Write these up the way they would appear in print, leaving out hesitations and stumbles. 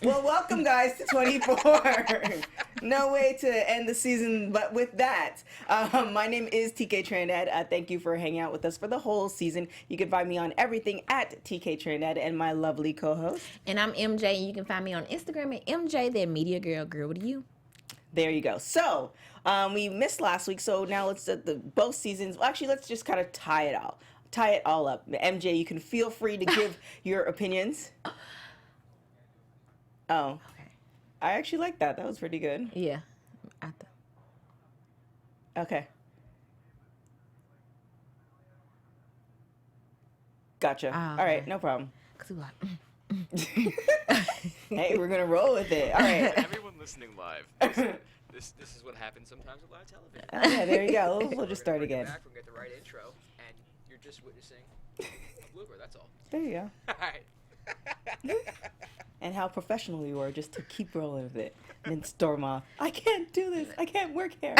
Well, welcome guys to 24. No way to end the season but with that. My name is TK Trinidad. Thank you for hanging out with us for the whole season. You can find me on everything at TK Trinidad and my lovely co-host. And I'm MJ, and you can find me on Instagram at MJ, that media girl. Girl, what are you? There you go. So we missed last week, so now let's both seasons. Well, actually, let's just kind of tie it all up. MJ, you can feel free to give your opinions. Oh, okay. I actually like that. That was pretty good. Yeah. Okay. Gotcha. Okay. All right, no problem. Hey, we're gonna roll with it. All right. Everyone listening live, this is what happens sometimes with live television. Oh, yeah, there you go. We'll just start again. We're gonna get the right intro, and you're just witnessing a blooper. That's all. There you go. All right. And how professional we were just to keep rolling with it, and then storm off. I can't do this. I can't work here.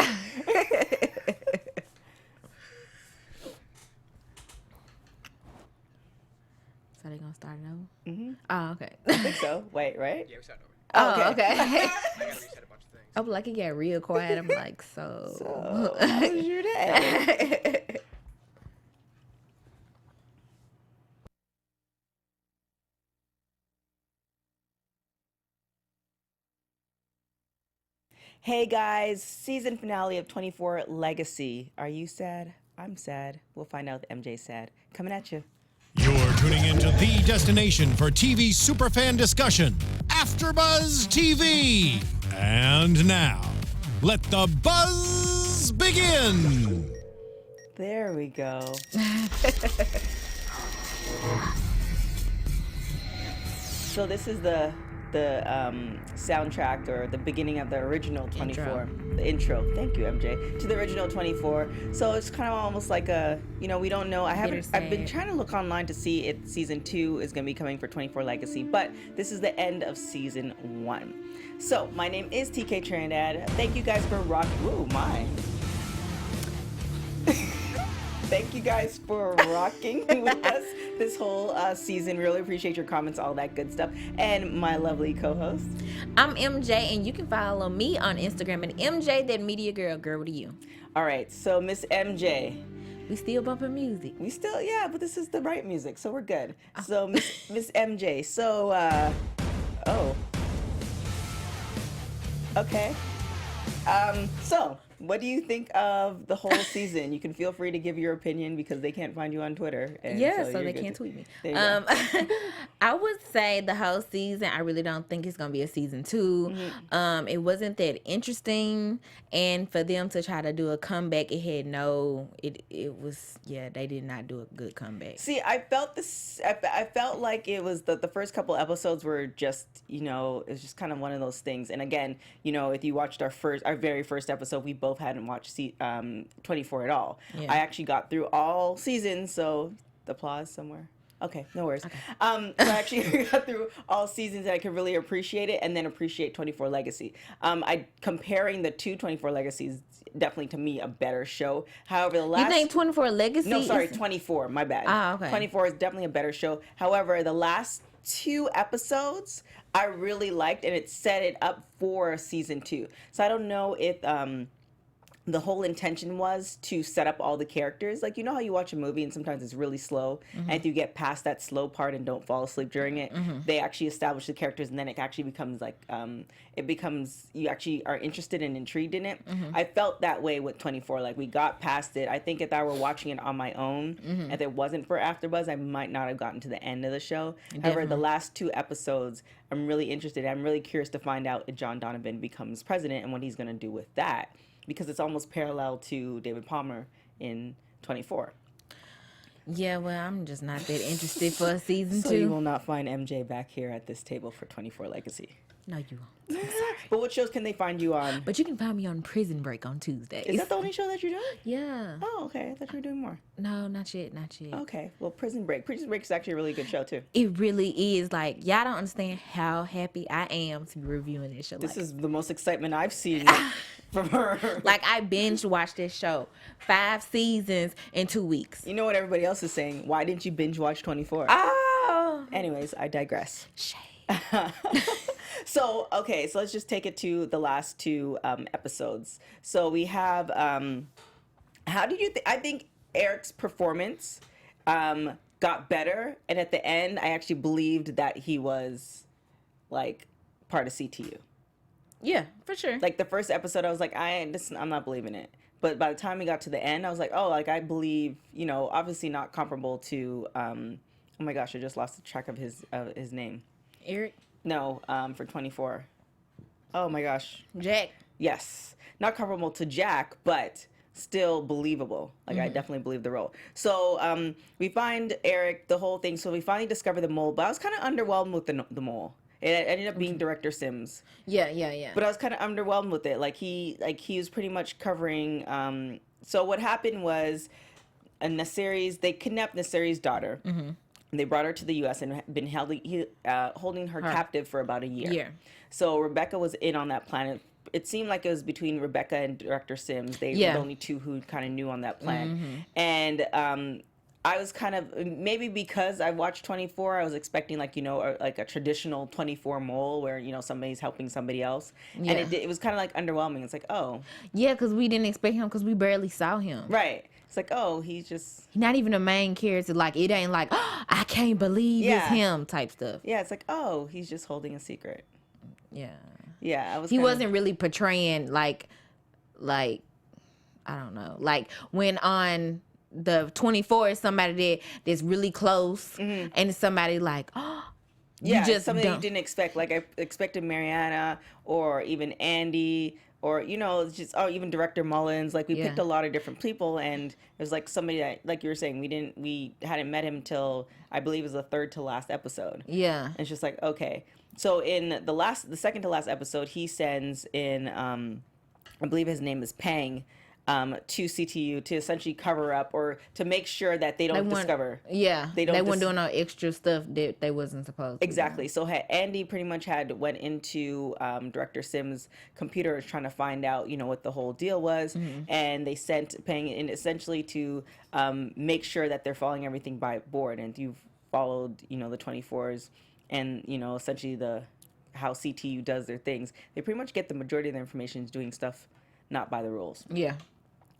So they gonna start it over? Mm-hmm. Oh, okay. I think so. Wait, right? Yeah, we started over. Oh, okay. I gotta reset a bunch of things. I'm like, it got real quiet. I'm like, So, how was your day? Hey guys, season finale of 24 Legacy. Are you sad? I'm sad. We'll find out if MJ's sad. Coming at you. You're tuning into the destination for TV superfan discussion, AFTERBUZZ TV. And now, let the buzz begin. There we go. So this is the soundtrack or the beginning of the original 24. The intro. Thank you, MJ. To the original 24. So it's kind of almost like we don't know. I've been trying to look online to see if season 2 is going to be coming for 24 Legacy, but this is the end of season 1. So my name is TK Trinidad. Thank you guys for rocking. Ooh, my. Thank you guys for rocking with us this whole season. Really appreciate your comments, all that good stuff. And my lovely co-host. I'm MJ, and you can follow me on Instagram at MJ, that media girl. Girl, what are you? All right, so Miss MJ. We still bumping music. We still, yeah, but this is the right music, so we're good. So Miss MJ, so, oh. Okay. So, what do you think of the whole season? You can feel free to give your opinion because they can't find you on Twitter. And yeah, so they can't tweet me. I would say the whole season, I really don't think it's going to be a season 2. Mm-hmm. It wasn't that interesting. And for them to try to do a comeback, it was, they did not do a good comeback. See, I felt like it was the first couple episodes were just, it's just kind of one of those things. And again, if you watched our very first episode, we both hadn't watched 24 at all. Yeah. I actually got through all seasons, so the applause somewhere. Okay, no worries. Okay. So I actually got through all seasons and I could really appreciate it and then appreciate 24 Legacy. Comparing the two 24 Legacies, definitely to me a better show. However, the last... You think 24 Legacy? No, sorry, 24, my bad. Ah, okay. 24 is definitely a better show. However, the last 2 episodes I really liked and it set it up for season 2. So I don't know if... the whole intention was to set up all the characters. Like, how you watch a movie and sometimes it's really slow. Mm-hmm. And if you get past that slow part and don't fall asleep during it, they actually establish the characters and then it actually becomes like, you actually are interested and intrigued in it. Mm-hmm. I felt that way with 24. Like, we got past it. I think if I were watching it on my own, if it wasn't for AfterBuzz, I might not have gotten to the end of the show. Definitely. However, the last 2 episodes, I'm really interested. I'm really curious to find out if John Donovan becomes president and what he's going to do with that. Because it's almost parallel to David Palmer in 24. Yeah, well, I'm just not that interested for season 2. So you will not find MJ back here at this table for 24 Legacy. No, you won't. I'm sorry. But what shows can they find you on? But you can find me on Prison Break on Tuesdays. Is that the only show that you're doing? Yeah. Oh, okay. I thought you were doing more. No, not yet. Okay. Well, Prison Break. Prison Break is actually a really good show, too. It really is. Like, y'all don't understand how happy I am to be reviewing this show. This is the most excitement I've seen from her. Like, I binge watched this show 5 seasons in 2 weeks. You know what everybody else is saying? Why didn't you binge watch 24? Oh. Anyways, I digress. Shame. So let's just take it to the last two episodes. So we have how did you think? I think Eric's performance got better, and at the end I actually believed that he was like part of CTU. Yeah, for sure. Like the first episode I was like I'm not believing it, but by the time we got to the end I was like, oh, like I believe, obviously not comparable to oh my gosh, I just lost the track of his name. Eric? No, for 24. Oh my gosh. Jack? Yes. Not comparable to Jack, but still believable. Like, I definitely believe the role. So we find Eric, the whole thing. So we finally discover the mole, but I was kind of underwhelmed with the mole. It ended up being Director Sims. Yeah. But I was kind of underwhelmed with it. Like he was pretty much covering. So what happened was, in the series, they kidnapped Nasiri's daughter. Mm-hmm. They brought her to the U.S. and been holding her captive for about a year. Yeah. So Rebecca was in on that plan. It seemed like it was between Rebecca and Director Sims. They were the only two who kind of knew on that plan. Mm-hmm. And I was kind of, maybe because I watched 24, I was expecting like a traditional 24 mole where, somebody's helping somebody else. Yeah. And it was kind of like underwhelming. It's like, oh. Yeah, because we didn't expect him because we barely saw him. Right. It's like, oh, he's just... not even a main character. Like, it ain't like, oh, I can't believe it's him type stuff. Yeah, it's like, oh, he's just holding a secret. Yeah. Yeah, he wasn't really portraying, like, I don't know. Like, when on the 24 is somebody that's really close, and it's somebody like, oh, you just something you didn't expect. Like, I expected Mariana or even Andy... or, even Director Mullins. Like, we picked a lot of different people, and it was like somebody that, like you were saying, we hadn't met him till, I believe it was the third to last episode. Yeah. And it's just like, okay. So in the second to last episode, he sends in, I believe his name is Pang, to CTU to essentially cover up or to make sure that they don't discover. Yeah, they weren't doing no extra stuff that they wasn't supposed to. Exactly. So Andy pretty much went into Director Sims' computer trying to find out, what the whole deal was, and they sent Pang in essentially to make sure that they're following everything by board. And you've followed, the 24s and, essentially how CTU does their things. They pretty much get the majority of their information doing stuff not by the rules. Yeah.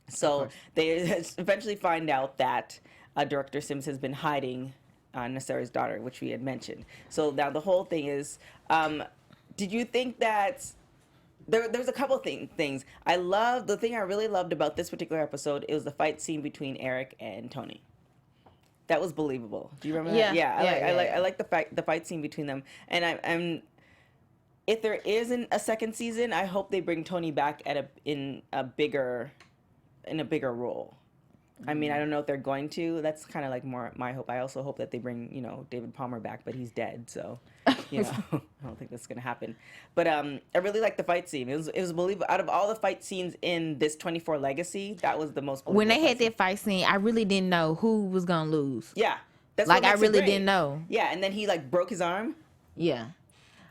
So they eventually find out that Director Sims has been hiding Nasiri's daughter, which we had mentioned. So now the whole thing is, did you think that there's a couple things. The thing I really loved about this particular episode, it was the fight scene between Eric and Tony. That was believable. Do you remember that? Yeah. I like the fight scene between them. And I'm if there isn't a second season, I hope they bring Tony back in a bigger role. I mean, I don't know if they're going to. That's kind of like more my hope. I also hope that they bring, David Palmer back, but he's dead, so, I don't think that's going to happen. But I really liked the fight scene. It was believable. Out of all the fight scenes in this 24 Legacy, that was the most believable. When they had that fight scene, I really didn't know who was going to lose. Yeah. That's like, I really didn't know. Yeah, and then he, broke his arm. Yeah.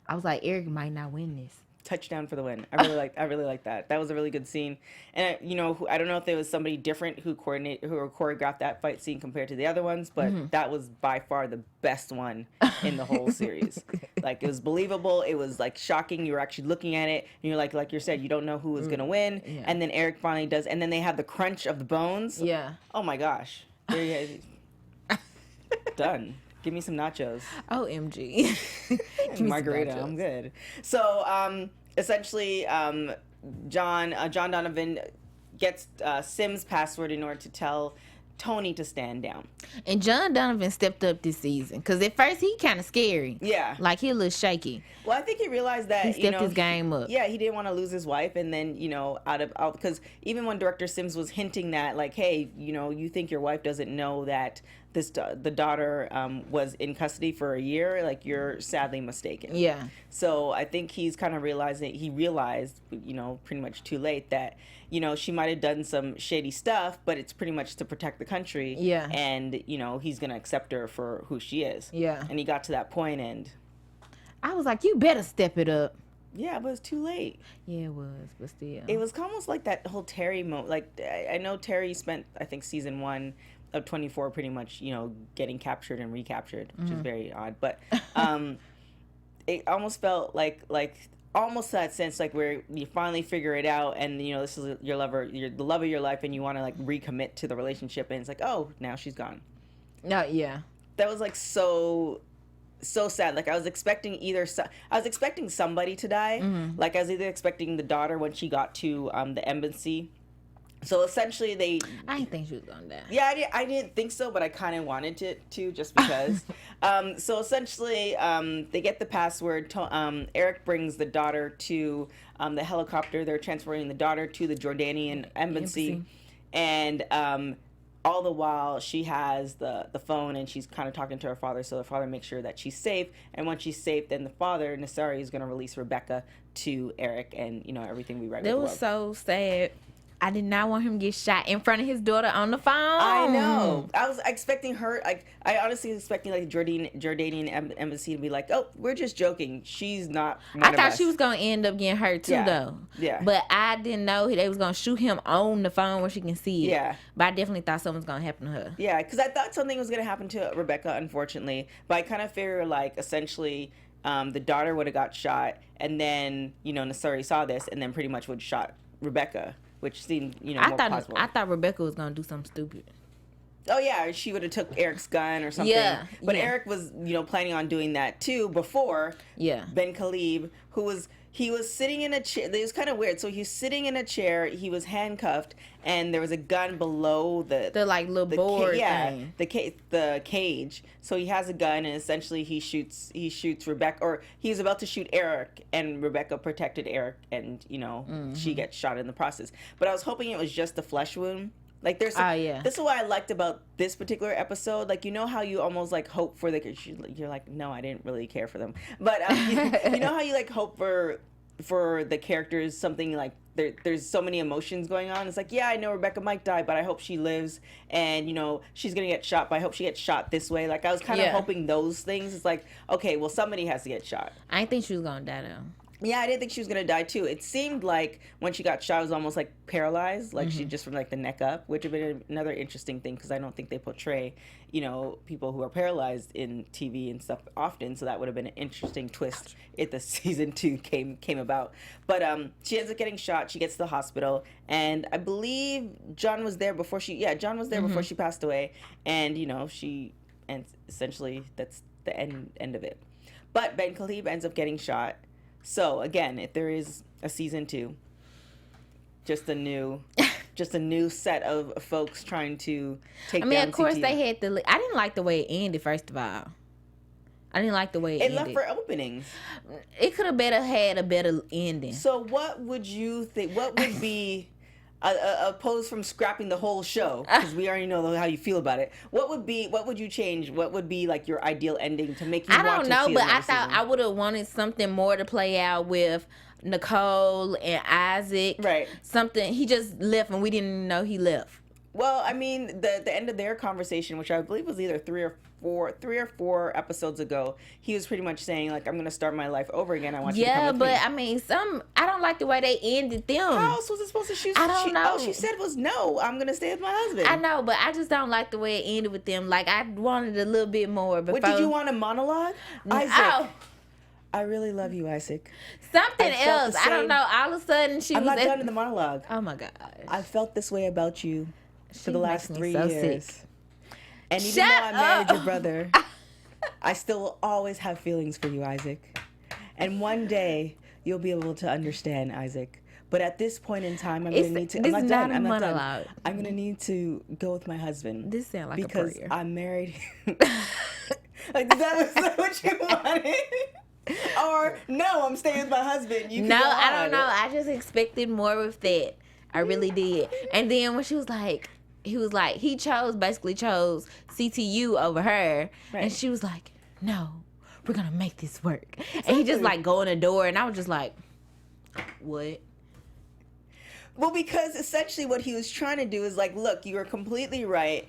I was like, Eric might not win this. Touchdown for the win. I really like that. That was a really good scene. And I don't know if there was somebody different who choreographed that fight scene compared to the other ones, but that was by far the best one in the whole series. Like, it was believable. It was shocking. You were actually looking at it, and you're like you said, you don't know who was gonna win. Yeah. And then Eric finally does, and then they have the crunch of the bones. Yeah. Oh my gosh. There you go. Done. Give me some nachos. OMG. Margarita, I'm good. So, essentially, John Donovan gets Sims' password in order to tell Tony to stand down. And John Donovan stepped up this season because at first he kind of scary. Yeah. Like, he a little shaky. Well, I think he realized that he stepped his game up. Yeah, he didn't want to lose his wife, and then because even when Director Sims was hinting that hey, you think your wife doesn't know that the daughter was in custody for a year, you're sadly mistaken. Yeah. So I think he's kind of realized, pretty much too late that she might have done some shady stuff, but it's pretty much to protect the country. Yeah. And he's gonna accept her for who she is. Yeah. And he got to that point, and I was like, you better step it up. Yeah, but it's too late. Yeah, it was, but still. It was almost like that whole Terry moment. I know Terry spent, I think, season 1 of 24 pretty much, getting captured and recaptured, which is very odd. But it almost felt like almost that sense like where you finally figure it out, and you know this is your lover, the love of your life, and you want to like recommit to the relationship, and it's like, oh, now she's gone. No, yeah. That was like so sad. Like I was expecting somebody to die. Like I was either expecting the daughter when she got to the embassy. So essentially I didn't think she was gonna die. Yeah, I didn't think so, but I kind of wanted it to just because. So essentially, they get the password. Eric brings the daughter to the helicopter. They're transferring the daughter to the Jordanian embassy. And all the while, she has the phone, and she's kind of talking to her father. So the father makes sure that she's safe. And once she's safe, then the father, Nasari, is going to release Rebecca to Eric, and you know everything we read. That was so sad. I did not want him to get shot in front of his daughter on the phone. I know. I was expecting her, like, I honestly was expecting, like, Jordanian embassy to be like, oh, we're just joking. She's not one I of thought us. she was going to end up getting hurt, too, though. Yeah. But I didn't know they was going to shoot him on the phone where she can see it. Yeah. But I definitely thought something was going to happen to her. Yeah, because I thought something was going to happen to Rebecca, unfortunately. But I kind of figured, like, essentially, the daughter would have got shot, and then, you know, Nasari saw this, and then pretty much would have shot Rebecca, which seemed, you know, more possible. I thought Rebecca was going to do something stupid. Oh, yeah, she would have took Eric's gun or something. Yeah. But Eric was, you know, planning on doing that, too, before Ben Khalib, he was sitting in a chair. It was kind of weird. So he was sitting in a chair. He was handcuffed, and there was a gun below the like little board thing. The cage. So he has a gun, and essentially he shoots Rebecca, or he's about to shoot Eric, and Rebecca protected Eric, and you know she gets shot in the process. But I was hoping it was just a flesh wound. Like there's this is what I liked about this particular episode. Like, you know how you almost like hope for you're like, no, I didn't really care for them. But you know how you like hope for the characters, something like there's so many emotions going on. It's like, yeah, I know Rebecca might die, but I hope she lives, and you know she's gonna get shot, but I hope she gets shot this way. Like I was kind of hoping those things. It's like, okay, well somebody has to get shot. I didn't think she was gonna die though. Yeah, I didn't think she was gonna die too. It seemed like when she got shot, it was almost like paralyzed, like she just from like the neck up, which would have been another interesting thing because I don't think they portray, you know, people who are paralyzed in TV and stuff often. So that would have been an interesting twist if the season 2 came about. But she ends up getting shot. She gets to the hospital, and I believe John was there before she. Yeah, John was there before she passed away, and you know and essentially that's the end of it. But Ben Khalib ends up getting shot. So again, if there is a season 2, just a new set of folks trying to take down of course CTU. they had the. I didn't like the way it ended. First of all, I didn't like the way it ended. left for openings. It could have had a better ending. So what would you think? What would be opposed from scrapping the whole show? Because we already know how you feel about it. What would you change? What would be like your ideal ending to make you? I don't know, but I thought season? I would have wanted something more to play out with Nicole and Isaac. Right. Something he just left and we didn't know he left. Well, I mean, the end of their conversation, which I believe was either three or four episodes ago, he was pretty much saying like, "I'm gonna start my life over again. I want you to come with me." I mean, I don't like the way they ended them. How else was it supposed to shoot? I don't know. All she said was, "No, I'm gonna stay with my husband." I know, but I just don't like the way it ended with them. Like I wanted a little bit more. Before. What did you want, a monologue? Isaac, Oh. I really love you, Isaac. Something else. I don't know. All of a sudden, I'm not done in the monologue. Oh my gosh. I felt this way about you for the last 3 so years. sick. And even Shut though I married up. your brother, I still will always have feelings for you, Isaac. And one day you'll be able to understand, Isaac. But at this point in time, I'm gonna need to. I'm not done. I'm not done. I'm gonna need to go with my husband. This sounds like because a prayer. I'm married. Like that was what you wanted. Or no, I'm staying with my husband. You can No, go I on. don't know. I just expected more with that. I really did. And then when she was like, he basically chose CTU over her. Right. And she was like, no, we're going to make this work. Exactly. And he just like go in the door and I was just like, what? Well, because essentially what he was trying to do is like, look, you are completely right.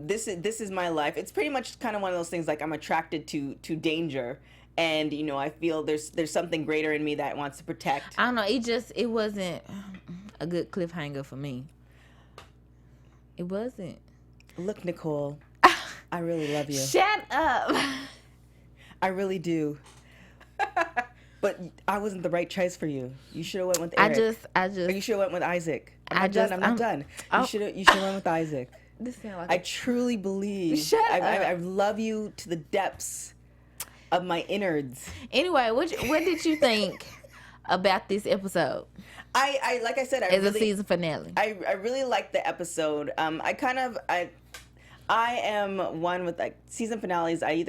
This is my life. It's pretty much kind of one of those things like I'm attracted to danger. And, you know, I feel there's something greater in me that wants to protect. I don't know. It wasn't a good cliffhanger for me. It wasn't. Look, Nicole, I really love you. Shut up. I really do. But I wasn't the right choice for you. You should have went with Eric. Or you should have went with Isaac. I'm not done. You should have went with Isaac. This sound like I truly believe. Shut up. I love you to the depths of my innards. Anyway, what did you think about this episode? I like I said, as a season finale. I really liked the episode. I am one with like season finales. I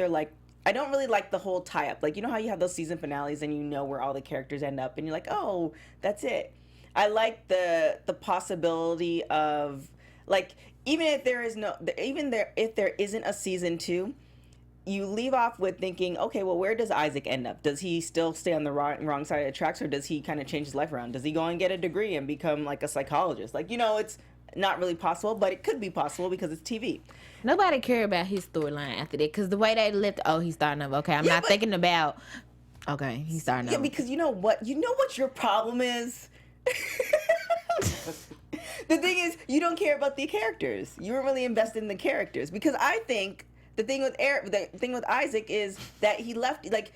don't really like the whole tie-up. Like, you know how you have those season finales and you know where all the characters end up and you're like, oh, that's it. I like the possibility of, like, if there isn't a season 2, you leave off with thinking, okay, well, where does Isaac end up? Does he still stay on the wrong side of the tracks, or does he kind of change his life around? Does he go and get a degree and become like a psychologist? Like, it's not really possible, but it could be possible because it's TV. Nobody cared about his storyline after that, because the way they left, he's starting over. Okay, I'm not thinking about, okay, he's starting over. Yeah, because you know what your problem is? The thing is, you don't care about the characters. You were really invested in the characters, because I think the thing with Isaac is that he left, like,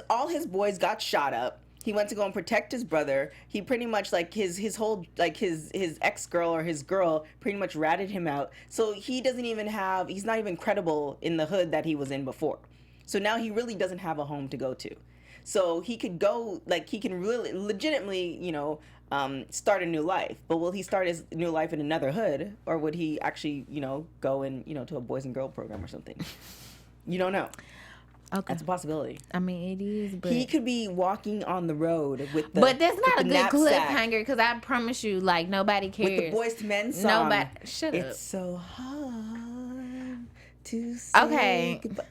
all his boys got shot up. He went to go and protect his brother. He pretty much, like, his whole, like, his ex-girl or his girl pretty much ratted him out. So he's not even credible in the hood that he was in before. So now he really doesn't have a home to go to. So he could go, like, he can really legitimately, start a new life. But will he start his new life in another hood? Or would he actually, go and, to a boys and girl program or something? You don't know. Okay. That's a possibility. I mean, it is, but he could be walking on the road with the But that's not a good knapsack. cliffhanger, because I promise you, like, nobody cares. With the Boys to Men song. Nobody. Shut up. It's so hard to say Okay. goodbye.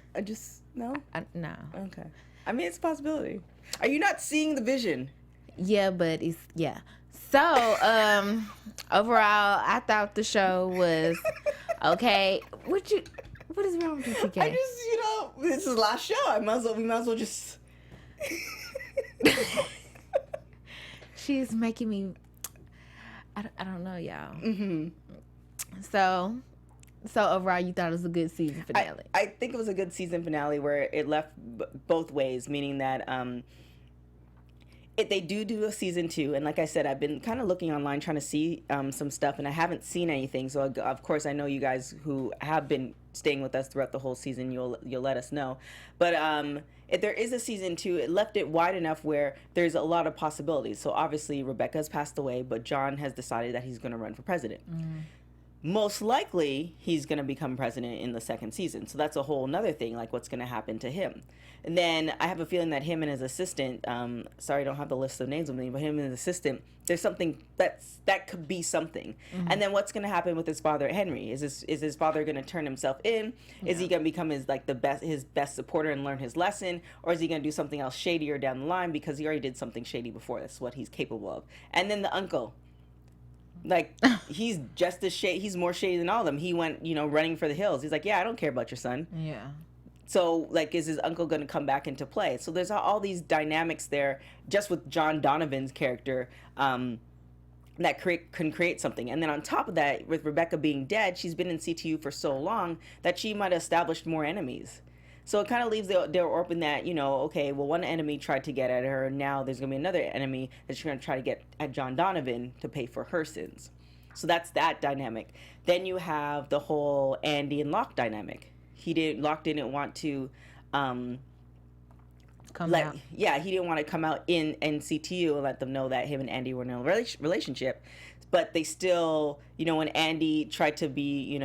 No? No. Okay. I mean, it's a possibility. Are you not seeing the vision? Yeah, but it's, yeah. So, overall, I thought the show was okay. What is wrong with you, TK? I just, this is the last show. We might as well just. She's making me. I don't know, y'all. Mm-hmm. So overall, you thought it was a good season finale. I think it was a good season finale where it left both ways, meaning that they do a season 2, and like I said, I've been kind of looking online trying to see some stuff, and I haven't seen anything. So of course, I know you guys who have been staying with us throughout the whole season, you'll let us know. But if there is a season 2, it left it wide enough where there's a lot of possibilities. So obviously, Rebecca's passed away, but John has decided that he's going to run for president. Most likely, he's going to become president in the second season. So that's a whole nother thing, like what's going to happen to him. And then I have a feeling that him and his assistant, sorry, I don't have the list of names with me, but him and his assistant, there's something that could be something. Mm-hmm. And then what's going to happen with his father, Henry? Is his father going to turn himself in? Yeah. Is he going to become his best supporter and learn his lesson? Or is he going to do something else shadier down the line, because he already did something shady before? That's what he's capable of. And then the uncle. Like, he's just as shady. He's more shady than all of them. He went, running for the hills. He's like, yeah, I don't care about your son. Yeah. So, like, is his uncle going to come back into play? So there's all these dynamics there just with John Donovan's character that can create something. And then on top of that, with Rebecca being dead, she's been in CTU for so long that she might have established more enemies. So it kind of leaves the door open that, okay, well, one enemy tried to get at her. Now there's going to be another enemy that's going to try to get at John Donovan to pay for her sins. So that's that dynamic. Then you have the whole Andy and Locke dynamic. Locke didn't want to come out. Yeah, he didn't want to come out in CTU and let them know that him and Andy were in a relationship. But they still, when Andy tried to be,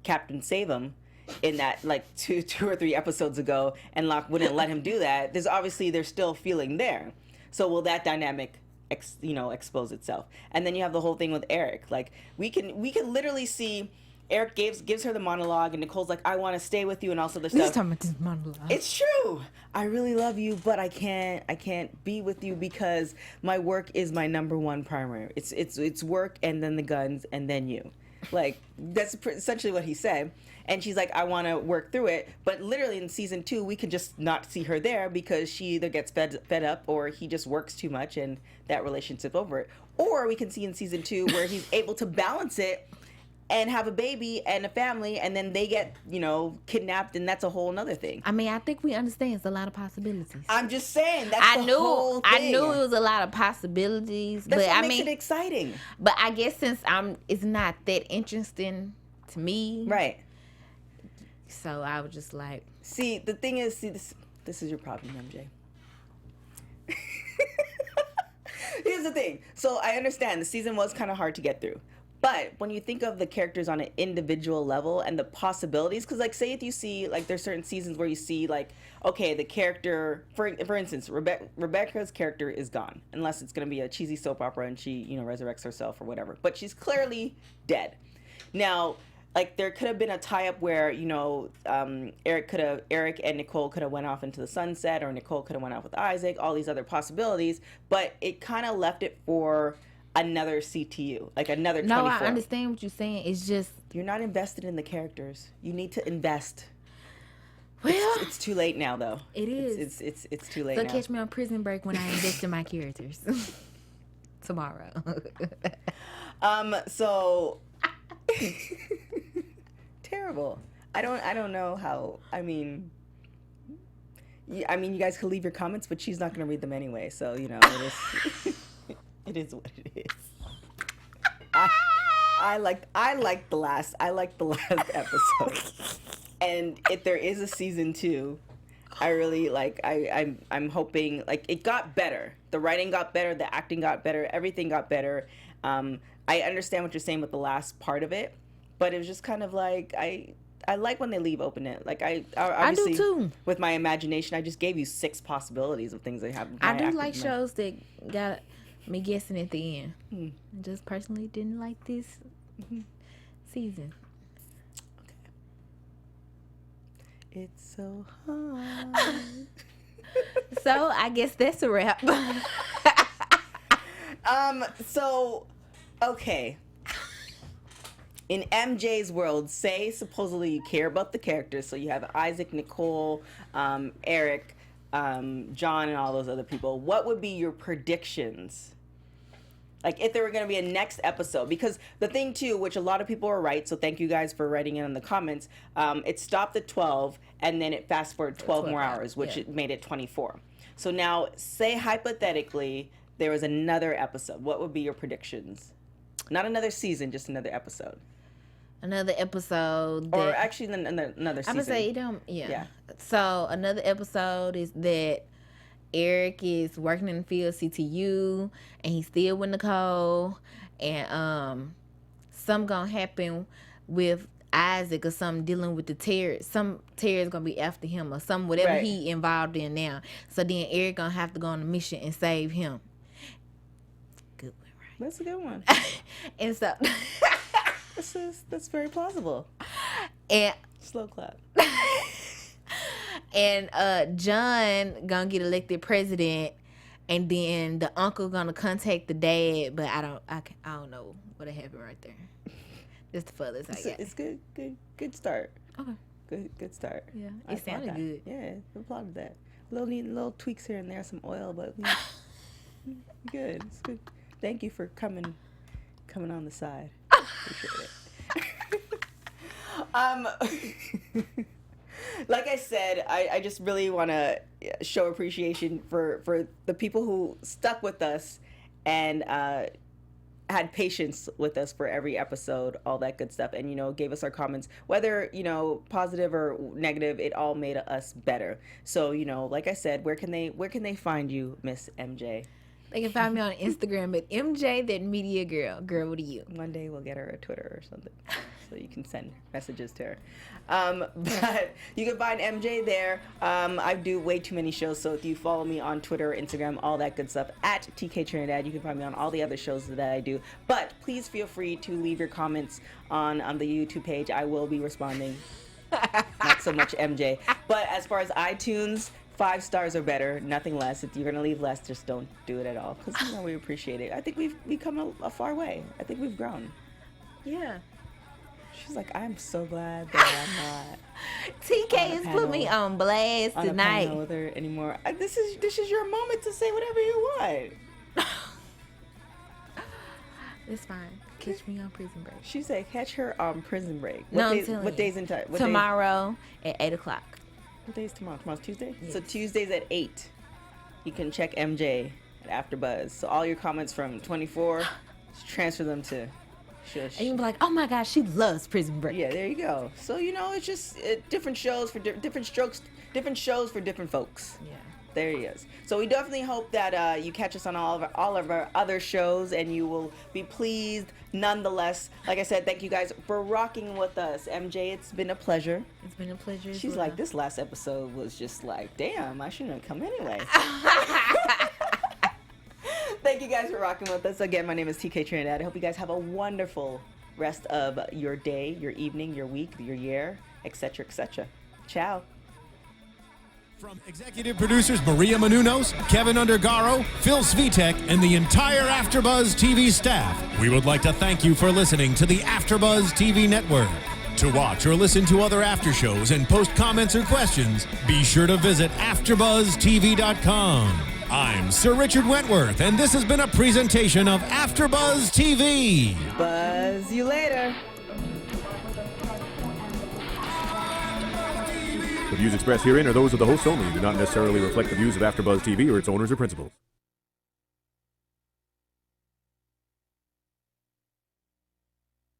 Captain Save him, in that, like, two or three episodes ago, and Locke wouldn't let him do that, there's still feeling there. So will that dynamic expose itself? And then you have the whole thing with Eric. Like, we can literally see Eric gives her the monologue, and Nicole's like, I want to stay with you, and also the stuff. He's talking about this monologue. It's true. I really love you, but I can't be with you because my work is my number one primary. It's work, and then the guns, and then you. Like, that's essentially what he said. And she's like, I want to work through it. But literally in season 2, we can just not see her there because she either gets fed up or he just works too much and that relationship's over it. Or we can see in season 2 where he's able to balance it and have a baby and a family, and then they get, kidnapped, and that's a whole nother thing. I mean, I think we understand it's a lot of possibilities. I'm just saying that's the whole thing. I knew it was a lot of possibilities, That's but what I makes mean, it exciting. But I guess since it's not that interesting to me, Right. So I was just like, see, the thing is, this is your problem, MJ. Here's the thing. So I understand the season was kind of hard to get through. But when you think of the characters on an individual level and the possibilities, because like say if you see like there's certain seasons where you see like, okay, the character, for instance, Rebecca's character is gone, unless it's going to be a cheesy soap opera and she, resurrects herself or whatever. But she's clearly dead. Now, like there could have been a tie-up where Eric and Nicole could have went off into the sunset, or Nicole could have went off with Isaac, all these other possibilities, but it kind of left it for another CTU, like another 24. No, I understand what you're saying. It's just you're not invested in the characters. You need to invest. Well, it's too late now, though. It is. It's too late so now. Catch me on Prison Break when I invest in my characters tomorrow. So terrible. I don't know how. I mean, you guys could leave your comments, but she's not going to read them anyway. So it is. It is what it is. I like the last episode, and if there is a season 2, I really I'm hoping like it got better. The writing got better, the acting got better, everything got better. I understand what you're saying with the last part of it, but it was just kind of like I like when they leave open it. Like I obviously, do too. With my imagination, I just gave you 6 possibilities of things that happen. I do like shows that got me guessing at the end. I just personally didn't like this season. Okay. It's so hard. So I guess that's a wrap. So, okay. In MJ's world, say supposedly you care about the characters, so you have Isaac, Nicole, Eric, John, and all those other people. What would be your predictions? Like if there were going to be a next episode, because the thing too, which a lot of people are right, so thank you guys for writing in the comments, it stopped at 12 and then it fast forward 12 more hours, which it made it 24. So now say hypothetically there was another episode. What would be your predictions? Not another season, just another episode. Another episode. Or actually another season. I'm going to say, yeah. So another episode is that Eric is working in the field CTU and he's still with Nicole, and something gonna happen with Isaac or something dealing with the terror. Some terror is gonna be after him or some whatever he involved in now. So then Eric gonna have to go on a mission and save him. Good one, right? That's a good one. And so that's very plausible. And slow clap. And John gonna get elected president, and then the uncle gonna contact the dad, but I don't know what happened right there. That's the furthest I got. It's good start. Okay. Good start. Yeah, it sounded good. Yeah, I applauded that. Little tweaks here and there, some oil, but good. It's good. Thank you for coming on the side. Appreciate it. Like I said, I just really want to show appreciation for the people who stuck with us and had patience with us for every episode, all that good stuff, and gave us our comments, whether positive or negative. It all made us better. So like I said, where can they find you, Miss MJ? They can find me on Instagram at MJ that media girl. Girl, what are you? One day we'll get her a Twitter or something, so you can send messages to her. But you can find MJ there. I do way too many shows, so if you follow me on Twitter, Instagram, all that good stuff, at TK Trinidad, you can find me on all the other shows that I do. But please feel free to leave your comments on the YouTube page. I will be responding. Not so much MJ. But as far as iTunes, 5 stars or better, nothing less. If you're going to leave less, just don't do it at all, because we appreciate it. I think we've come a far way. I think we've grown. Yeah. She's like, I'm so glad that I'm not. TK has put me on blast on tonight. A panel with her anymore. This is your moment to say whatever you want. It's fine. Catch me on Prison Break. She said catch her on Prison Break. I'm Days in time? Tomorrow at 8 o'clock. What day is tomorrow? Tomorrow's Tuesday? Yes. So Tuesdays at 8. You can check MJ at AfterBuzz. So all your comments from 24, just transfer them to Shush. And you can be like, oh my gosh, she loves Prison Break. Yeah, there you go. So, it's just different shows for different strokes, different shows for different folks. Yeah. There he is. So we definitely hope that you catch us on all of our other shows, and you will be pleased nonetheless. Like I said, thank you guys for rocking with us. MJ, it's been a pleasure. It's been a pleasure. She's like, this last episode was just like, damn, I shouldn't have come anyway. Thank you guys for rocking with us. Again, my name is TK Trinidad. I hope you guys have a wonderful rest of your day, your evening, your week, your year, etc., etc. Ciao. From executive producers Maria Menounos, Kevin Undergaro, Phil Svitek, and the entire AfterBuzz TV staff, we would like to thank you for listening to the AfterBuzz TV network. To watch or listen to other after shows and post comments or questions, be sure to visit AfterBuzzTV.com. I'm Sir Richard Wentworth, and this has been a presentation of AfterBuzz TV. Buzz you later. The views expressed herein are those of the hosts only and do not necessarily reflect the views of AfterBuzz TV or its owners or principals.